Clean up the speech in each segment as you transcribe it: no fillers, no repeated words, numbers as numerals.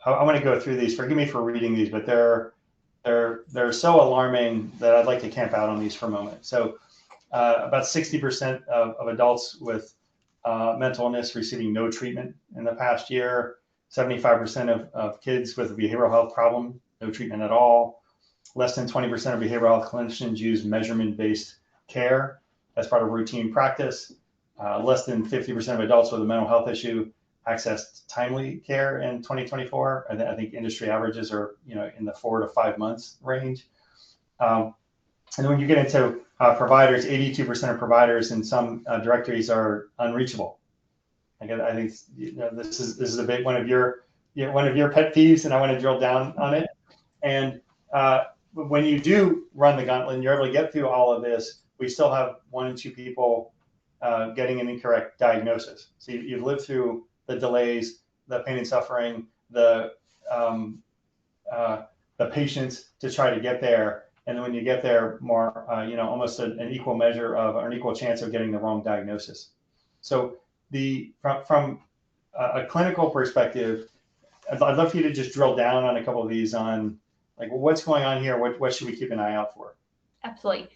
I want to go through these. Forgive me for reading these, but they're so alarming that I'd like to camp out on these for a moment. So about 60% of adults with mental illness receiving no treatment in the past year, 75% of kids with a behavioral health problem, no treatment at all. Less than 20% of behavioral health clinicians use measurement-based care as part of routine practice. Less than 50% of adults with a mental health issue accessed timely care in 2024. I think industry averages are in the 4 to 5 months range. And then when you get into providers, 82% of providers in some directories are unreachable. I think this is a big one of your pet peeves, and I want to drill down on it. And when you do run the gauntlet and you're able to get through all of this, we still have 1 in 2 people getting an incorrect diagnosis. So you've lived through the delays, the pain and suffering, the patience to try to get there, and then when you get there, more almost an equal measure of or an equal chance of getting the wrong diagnosis. So from a clinical perspective, I'd love for you to just drill down on a couple of these on like what's going on here. What should we keep an eye out for? Absolutely.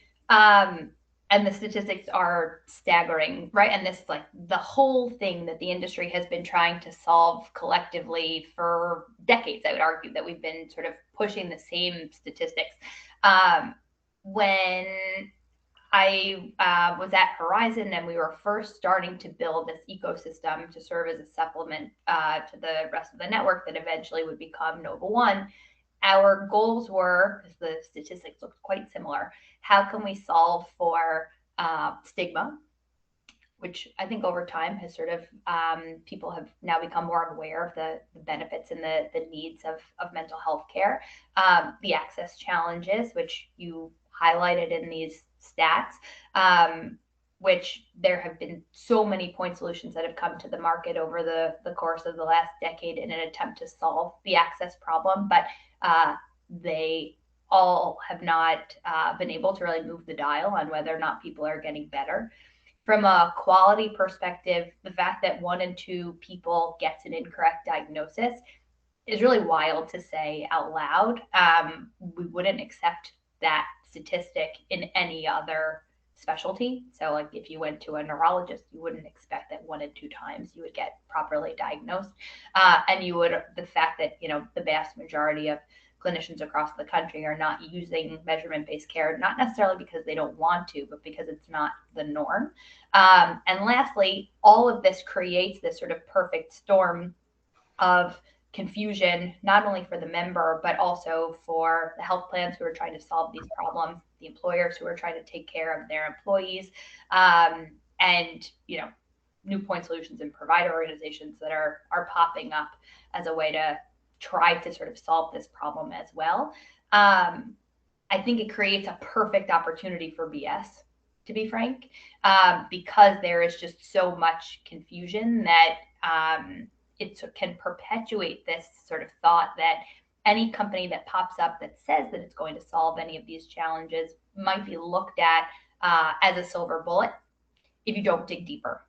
And the statistics are staggering, right? And this, like, the whole thing that the industry has been trying to solve collectively for decades. I would argue that we've been sort of pushing the same statistics. When I was at Horizon and we were first starting to build this ecosystem to serve as a supplement to the rest of the network that eventually would become NovaOne, our goals were, because the statistics looked quite similar, how can we solve for stigma, which I think over time has sort of, people have now become more aware of the benefits and the needs of mental health care, the access challenges, which you highlighted in these stats, which there have been so many point solutions that have come to the market over the course of the last decade in an attempt to solve the access problem, but they all have not been able to really move the dial on whether or not people are getting better. From a quality perspective, the fact that 1 in 2 people gets an incorrect diagnosis is really wild to say out loud. We wouldn't accept that statistic in any other specialty. So like if you went to a neurologist, you wouldn't expect that 1 in 2 times you would get properly diagnosed. And the fact that, the vast majority of clinicians across the country are not using measurement-based care, not necessarily because they don't want to, but because it's not the norm. And lastly, all of this creates this sort of perfect storm of confusion, not only for the member, but also for the health plans who are trying to solve these problems, the employers who are trying to take care of their employees, and new point solutions and provider organizations that are popping up as a way to try to sort of solve this problem as well. I think it creates a perfect opportunity for BS, to be frank, because there is just so much confusion that it can perpetuate this sort of thought that any company that pops up that says that it's going to solve any of these challenges might be looked at as a silver bullet if you don't dig deeper.